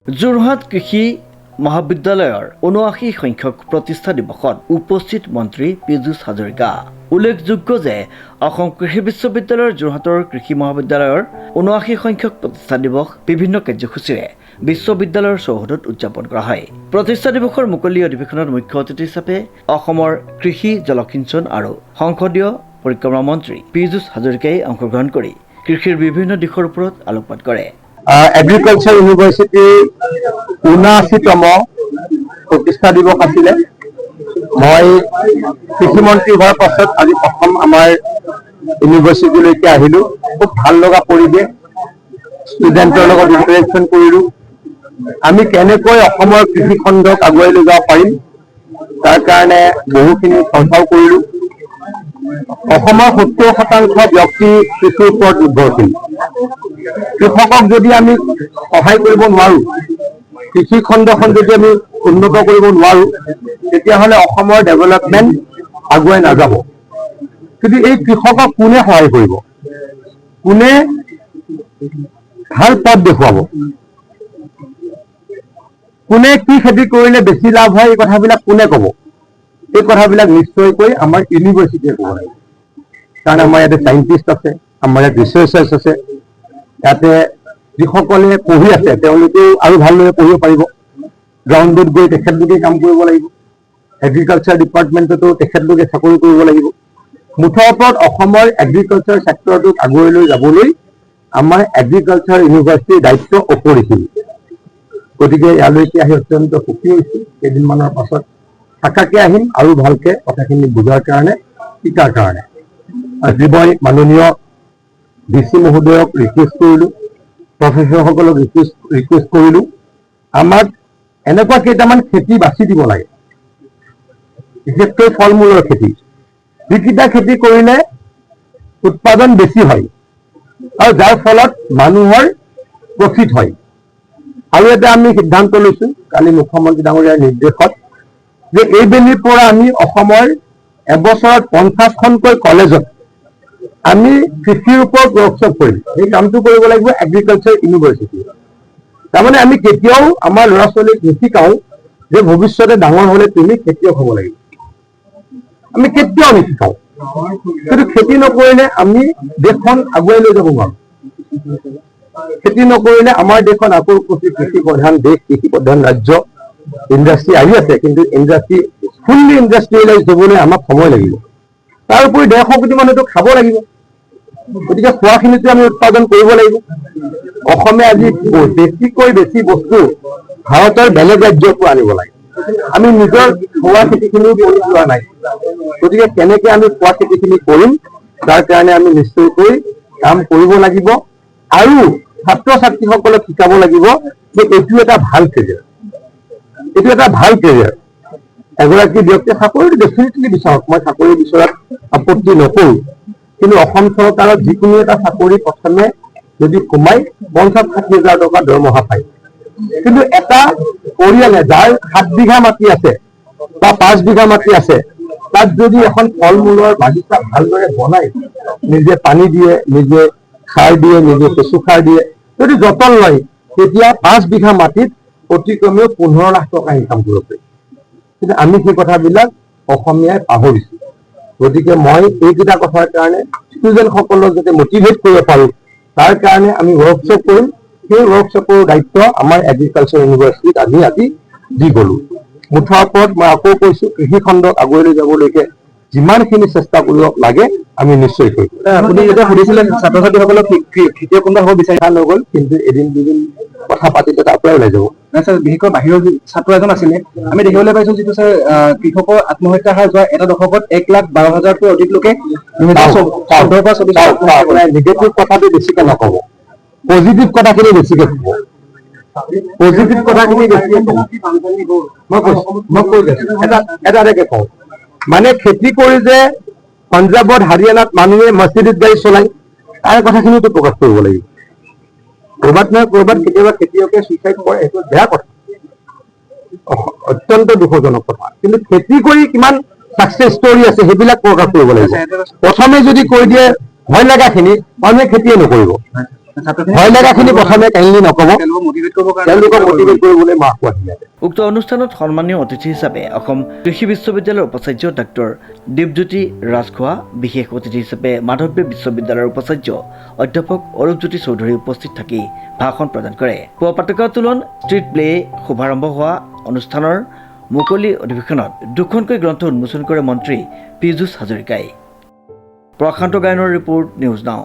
যোৰহাট কৃষি মহাবিদ্যালয়ৰ ৭৯ সংখ্যক প্ৰতিষ্ঠা দিৱসত উপস্থিত মন্ত্ৰী পীযুষ হাজৰিকা। উল্লেখযোগ্য যে অসম কৃষি বিশ্ববিদ্যালয়ৰ যোৰহাটৰ কৃষি মহাবিদ্যালয়ৰ ৭৯ সংখ্যক প্ৰতিষ্ঠা দিৱস বিভিন্ন কাৰ্যসূচীৰে বিশ্ববিদ্যালয়ৰ চৌহদত উদযাপন কৰা হয়। প্ৰতিষ্ঠা দিৱসৰ মুকলি অধিৱেশনত মুখ্য অতিথি হিচাপে অসমৰ কৃষি, জলসিঞ্চন আৰু সংসদীয় পৰিক্ৰমা মন্ত্ৰী পীযুষ হাজৰিকাই অংশগ্ৰহণ কৰি কৃষিৰ বিভিন্ন দিশৰ ওপৰত আলোকপাত কৰে। এগ্ৰিকালচাৰ ইউনিভাৰ্চিটি ৭৯তম প্ৰতিষ্ঠা দিৱস আছিলে। মই কৃষিমন্ত্ৰী হোৱাৰ পাছত আজি প্ৰথম আমাৰ ইউনিভাৰ্চিটিলৈকে আহিলো। খুব ভাল লগা পৰিৱেশ, ষ্টুডেণ্টৰ লগত ইণ্টাৰেকশ্যন কৰিলো। আমি কেনেকৈ অসমৰ কৃষি খণ্ডক আগুৱাই লৈ যাব পাৰিম তাৰ কাৰণে বহুখিনি চৰ্চাও কৰিলো। অসমৰ ৭০% ব্যক্তি কৃষিৰ ওপৰত নিৰ্ভৰশীল। কৃষকক যদি আমি সহায় কৰিব নোৱাৰো, কৃষি খণ্ডখন যদি আমি উন্নত কৰিব নোৱাৰো, তেতিয়াহ'লে অসমৰ ডেভেলপমেণ্ট আগুৱাই নাযাব। কিন্তু এই কৃষকক কোনে সহায় কৰিব, কোনে ভাল পথ দেখুৱাব, কোনে কি খেতি কৰিলে বেছি লাভ হয়, এই কথাবিলাক কোনে ক'ব? এই কথাবিলাক নিশ্চয়কৈ আমাৰ ইউনিভাৰ্চিটিয়ে ক'ব লাগিব। কাৰণ আমাৰ ইয়াতে চাইণ্টিষ্ট আছে, আমাৰ ইয়াত ৰিচাৰ্চাৰ্ছ আছে। ইয়াতে যিসকলে পঢ়ি আছে তেওঁলোকেও আৰু ভালদৰে পঢ়িব পাৰিব। গ্ৰাউণ্ডত গৈ তেখেতলোকে কাম কৰিব লাগিব। এগ্ৰিকালচাৰ ডিপাৰ্টমেণ্টতো তেখেতলোকে চাকৰি কৰিব লাগিব। মুঠৰ ওপৰত অসমৰ এগ্ৰিকালচাৰ ছেক্টৰটোক আগুৱাই লৈ যাবলৈ আমাৰ এগ্ৰিকালচাৰ ইউনিভাৰ্চিটিৰ দায়িত্ব অপৰিসীম। গতিকে ইয়ালৈকে আহি অত্যন্ত সুখী হৈছোঁ। কেইদিনমানৰ পাছত থাকাকে আহিম আৰু ভালকে কথাখিনি বুজাৰ কাৰণে, শিকাৰ কাৰণে। আজি মই মাননীয় VC মহোদয়ক ৰিকুৱেষ্ট কৰিলোঁ, প্ৰফেচৰসকলক ৰিকুৱেষ্ট কৰিলোঁ, আমাক এনেকুৱা কেইটামান খেতি বাছি দিব লাগে, বিশেষকৈ ফল মূলৰ খেতি, যিকেইটা খেতি কৰিলে উৎপাদন বেছি হয় আৰু যাৰ ফলত মানুহৰ প্ৰফিট হয়। আৰু এটা আমি সিদ্ধান্ত লৈছোঁ কালি মুখ্যমন্ত্ৰী ডাঙৰীয়াৰ নিৰ্দেশত, যে এইবেলিৰ পৰা আমি অসমৰ এবছৰত 50খনকৈ কলেজত আমি কৃষিৰ ওপৰত ৱৰ্কশ্বপ কৰিম। এই কামটো কৰিব লাগিব এগ্ৰিকালচাৰ ইউনিভাৰ্চিটি। তাৰমানে আমি কেতিয়াও আমাৰ ল'ৰা ছোৱালীক নিশিকাওঁ যে ভৱিষ্যতে ডাঙৰ হ'লে তুমি খেতিয়ক হ'ব লাগিব, আমি কেতিয়াও নিশিকাওঁ। কিন্তু খেতি নকৰিলে আমি দেশখন আগুৱাই লৈ যাব নোৱাৰোঁ। খেতি নকৰিলে আমাৰ দেশখন আকৌ কৃষি প্ৰধান দেশ, কৃষি প্ৰধান ৰাজ্য। ইণ্ডাষ্ট্ৰী আহি আছে, কিন্তু ইণ্ডাষ্ট্ৰী ফুল্লি ইণ্ডাষ্ট্ৰিয়েলাইজ হ'বলৈ আমাক সময় লাগিব। তাৰ উপৰি 150 কোটি মানুহটো খাব লাগিব। গতিকে খোৱাখিনিতো আমি উৎপাদন কৰিব লাগিব। অসমে আজি বেছিকৈ বেছি বস্তু ভাৰতৰ বেলেগ ৰাজ্যৰ পৰা আনিব লাগে। আমি নিজৰ খোৱা খেতিখিনিও কৰি যোৱা নাই। গতিকে কেনেকৈ আমি খোৱা খেতিখিনি কৰিম তাৰ কাৰণে আমি নিশ্চয়কৈ কাম কৰিব লাগিব। আৰু ছাত্ৰ ছাত্ৰীসকলক শিকাব লাগিব যে এইটো এটা ভাল কেৰিয়াৰ, এইটো এটা ভাল কেৰিয়াৰ। এগৰাকী ব্যক্তিয়ে চাকৰি ডেফিনেটলি বিচাৰক, মই চাকৰি বিচৰাত আপত্তি নকৰোঁ। কিন্তু অসম চৰকাৰত যিকোনো এটা চাকৰি প্ৰথমে যদি সোমাই 50-60 হাজাৰ টকা দৰমহা পায়, কিন্তু এটা পৰিয়ালে যাৰ 7 বিঘা মাটি আছে বা 5 বিঘা মাটি আছে, তাত যদি এখন ফল মূলৰ বাগিচা ভালদৰে বনাই, নিজে পানী দিয়ে, নিজে সাৰ দিয়ে, নিজে কেঁচু সাৰ দিয়ে, যদি যতন লয়, তেতিয়া 5 বিঘা মাটিত অতিকমেও 15 লাখ টকা ইনকাম কৰিব পাৰি। কিন্তু আমি সেই কথাবিলাক অসমীয়াই পাহৰিছোঁ। গতিকে মই এইকেইটা কথাৰ কাৰণে ষ্টুডেণ্টসকলক যাতে মটিভেট কৰিব পাৰোঁ তাৰ কাৰণে আমি ৱৰ্কশ্বপ কৰিম। সেই ৱৰ্কশ্বপৰ দায়িত্ব আমাৰ এগ্ৰিকালচাৰ ইউনিভাৰ্চিটিত আমি আজি দি গ'লোঁ। মুঠৰ ওপৰত মই আকৌ কৈছোঁ, কৃষি খণ্ডক আগুৱাই লৈ যাবলৈকে যিমানখিনি চেষ্টা কৰিব লাগে আমি নিশ্চয় কৰিম। আপুনি যেতিয়া সুধিছিলে ছাত্ৰ ছাত্ৰীসকলক খেতিয়ক কোনোবা হ'ব বিচাৰি নগ'ল, কিন্তু এদিন দুদিন কথা পাতিলে তাৰ পৰাই ওলাই যাব। নাই ছাৰ, বিশেষকৈ বাহিৰৰ ছাত্ৰ এজন আছিলে, আমি দেখিবলৈ পাইছোঁ যিটো ছাৰ কৃষকৰ আত্মহত্যাৰ হাৰ যোৱা এটা দশকত 1,12,000তকৈ অধিক লোকে নিগেটিভ কথাটো বেছিকৈ নক'ব, পজিটিভ কথাখিনি বেছিকৈ ক'ব। পজিটিভ কথাখিনি বেছিকৈ ক'ব। মই কৈ গৈছোঁ, এটাকে কওঁ, মানে খেতি কৰি যে পাঞ্জাৱত হাৰিয়ানাত মানুহে মাৰ্চিডিজ গাড়ী চলায়, তাৰ কথাখিনিতো প্ৰকাশ কৰিব লাগিব। ক'ৰবাত নহয় ক'ৰবাত কেতিয়াবা খেতিয়কে চুইচাইড কৰে, সেইটো বেয়া কথা, অত্যন্ত দুখজনক কথা। কিন্তু খেতি কৰি কিমান ছাকচেছ ষ্টৰী আছে সেইবিলাক প্ৰকাশ কৰিব লাগিব। প্ৰথমে যদি কৈ দিয়ে ভয় লগাখিনি, মানুহে খেতিয়ে নকৰিব। ভয় লগাখিনি প্ৰথমে কাইণ্ডলি নক'ব, তেওঁলোকক মটিভেট কৰিবলৈ মই আহ্বান জনাইছোঁ। উক্ত অনুষ্ঠানত সন্মানীয় অতিথি হিচাপে অসম কৃষি বিশ্ববিদ্যালয়ৰ উপাচাৰ্য ডাক্তৰ দীপজ্যোতি ৰাজখোৱা, বিশেষ অতিথি হিচাপে মাধৱদেৱ বিশ্ববিদ্যালয়ৰ উপাচাৰ্য অধ্যাপক অৰূপজ্যোতি চৌধুৰী উপস্থিত থাকি ভাষণ প্ৰদান কৰে। পুৱা পতাকা উত্তোলন ষ্ট্ৰীট প্লে শুভাৰম্ভ হোৱা অনুষ্ঠানৰ মুকলি অধিৱেশনত দুখনকৈ গ্ৰন্থ উন্মোচন কৰে মন্ত্ৰী পীযুষ হাজৰিকাই। প্ৰশান্ত গায়নৰ ৰিপৰ্ট, নিউজ নাও।